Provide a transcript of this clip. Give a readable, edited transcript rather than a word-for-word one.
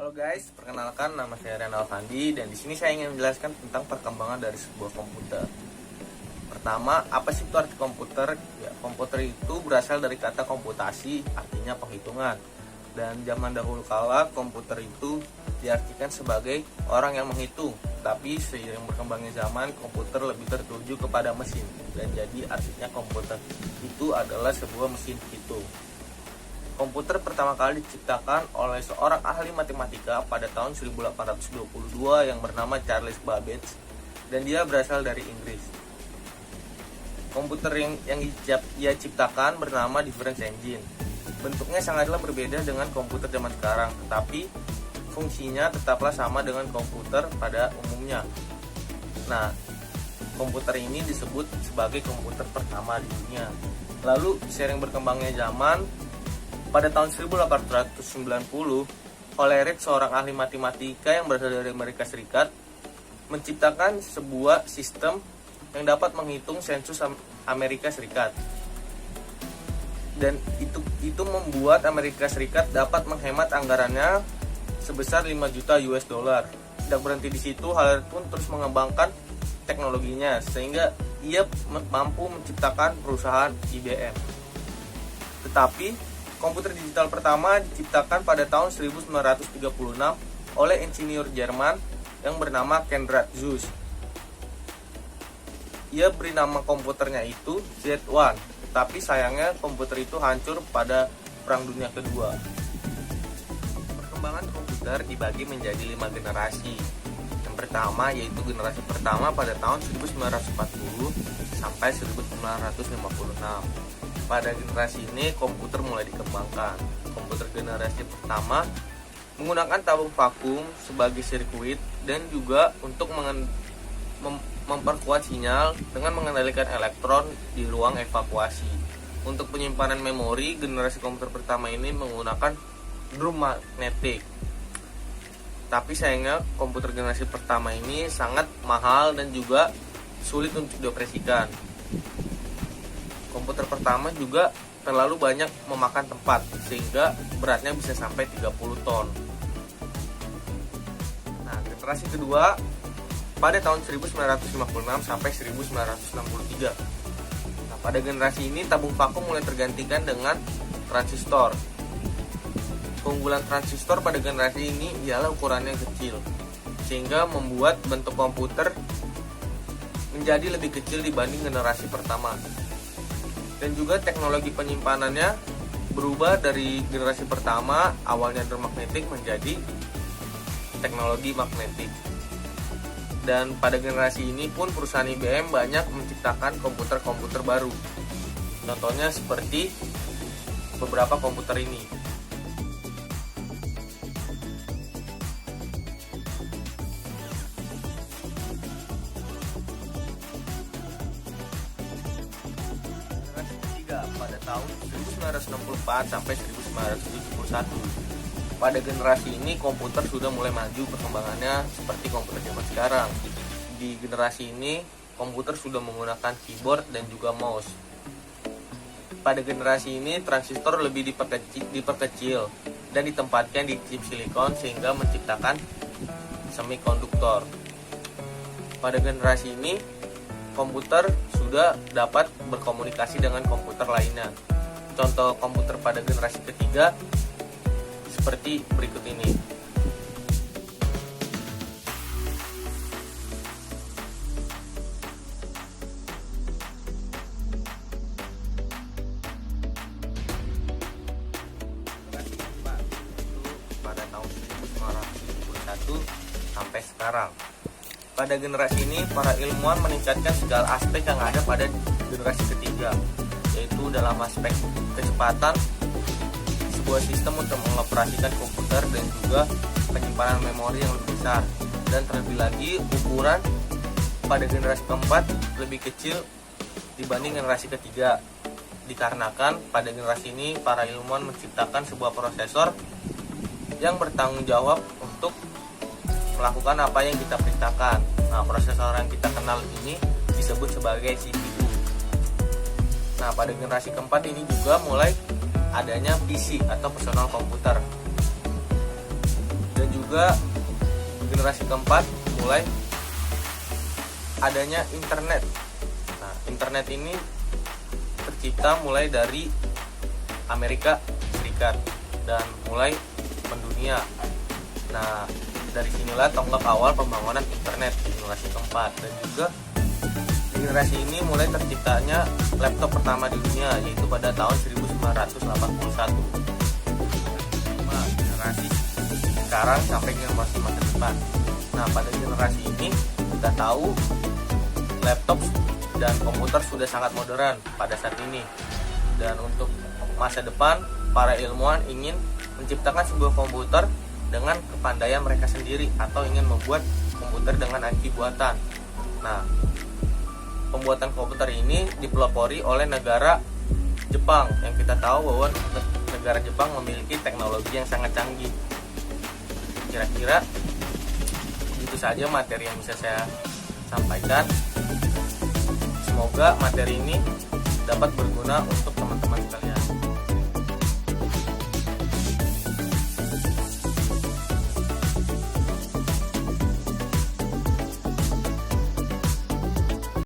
Halo guys, perkenalkan nama saya Renal Fandi dan di sini saya ingin menjelaskan tentang perkembangan dari sebuah komputer. Pertama, apa sih itu arti komputer? Ya, komputer itu berasal dari kata komputasi, artinya penghitungan. Dan zaman dahulu kala komputer itu diartikan sebagai orang yang menghitung. Tapi seiring berkembangnya zaman, komputer lebih tertuju kepada mesin dan jadi artinya komputer itu adalah sebuah mesin hitung. Komputer pertama kali diciptakan oleh seorang ahli matematika pada tahun 1822 yang bernama Charles Babbage dan dia berasal dari Inggris. Komputer yang ia ciptakan bernama Difference Engine. Bentuknya sangatlah berbeda dengan komputer zaman sekarang, tetapi fungsinya tetaplah sama dengan komputer pada umumnya. Nah, komputer ini disebut sebagai komputer pertama di dunia. Lalu, seiring berkembangnya zaman, pada tahun 1890, Hollerith, seorang ahli matematika yang berasal dari Amerika Serikat, menciptakan sebuah sistem yang dapat menghitung sensus Amerika Serikat. Dan itu membuat Amerika Serikat dapat menghemat anggarannya sebesar 5 juta US dollar. Tidak berhenti di situ, Hollerith pun terus mengembangkan teknologinya sehingga ia mampu menciptakan perusahaan IBM. Tetapi komputer digital pertama diciptakan pada tahun 1936 oleh insinyur Jerman yang bernama Konrad Zuse. Ia beri nama komputernya itu Z1, tetapi sayangnya komputer itu hancur pada Perang Dunia Kedua. Perkembangan komputer dibagi menjadi 5 generasi. Yang pertama yaitu generasi pertama pada tahun 1940 sampai 1956. Pada generasi ini komputer mulai dikembangkan. Komputer generasi pertama menggunakan tabung vakum sebagai sirkuit dan juga untuk memperkuat sinyal dengan mengendalikan elektron di ruang evakuasi. Untuk penyimpanan memori, generasi komputer pertama ini menggunakan drum magnetik. Tapi sayangnya komputer generasi pertama ini sangat mahal dan juga sulit untuk dioperasikan. Komputer pertama juga terlalu banyak memakan tempat sehingga beratnya bisa sampai 30 ton. Nah, generasi kedua pada tahun 1956 sampai 1963. Nah, pada generasi ini tabung vakum mulai tergantikan dengan transistor. Keunggulan transistor pada generasi ini ialah ukurannya kecil sehingga membuat bentuk komputer menjadi lebih kecil dibanding generasi pertama. Dan juga teknologi penyimpanannya berubah dari generasi pertama awalnya drum magnetik menjadi teknologi magnetik. Dan pada generasi ini pun perusahaan IBM banyak menciptakan komputer-komputer baru. Contohnya seperti beberapa komputer ini. Pada tahun 1964 sampai 1971. Pada generasi ini komputer sudah mulai maju perkembangannya seperti komputer zaman sekarang. Di generasi ini komputer sudah menggunakan keyboard dan juga mouse. Pada generasi ini transistor lebih diperkecil dan ditempatkan di chip silikon sehingga menciptakan semikonduktor. Pada generasi ini komputer sudah dapat berkomunikasi dengan komputer lainnya. Contoh komputer pada generasi ketiga seperti berikut ini. Generasi keempat itu pada tahun 1971 sampai sekarang. Pada generasi ini, para ilmuwan meningkatkan segala aspek yang ada pada generasi ketiga, yaitu dalam aspek kecepatan sebuah sistem untuk mengoperasikan komputer dan juga penyimpanan memori yang lebih besar. Dan terlebih lagi, ukuran pada generasi keempat lebih kecil dibanding generasi ketiga. Dikarenakan pada generasi ini, para ilmuwan menciptakan sebuah prosesor yang bertanggung jawab untuk melakukan apa yang kita perintahkan. Nah, prosesor yang kita kenal ini disebut sebagai CPU. Nah, pada generasi keempat ini juga mulai adanya PC atau personal computer. Dan juga generasi keempat mulai adanya internet. Nah, internet ini tercipta mulai dari Amerika Serikat dan mulai mendunia. Nah, dari sinilah tonggak awal pembangunan internet di generasi keempat, dan juga generasi ini mulai terciptanya laptop pertama di dunia, yaitu pada tahun 1981. Nah, generasi sekarang sampai generasi masa depan. Nah, pada generasi ini kita tahu laptop dan komputer sudah sangat modern pada saat ini. Dan untuk masa depan, para ilmuwan ingin menciptakan sebuah komputer dengan kepandaian mereka sendiri, atau ingin membuat komputer dengan IC buatan. Nah, pembuatan komputer ini dipelopori oleh negara Jepang, yang kita tahu bahwa negara Jepang memiliki teknologi yang sangat canggih. Kira-kira itu saja materi yang bisa saya sampaikan. Semoga materi ini dapat berguna untuk teman-teman sekalian.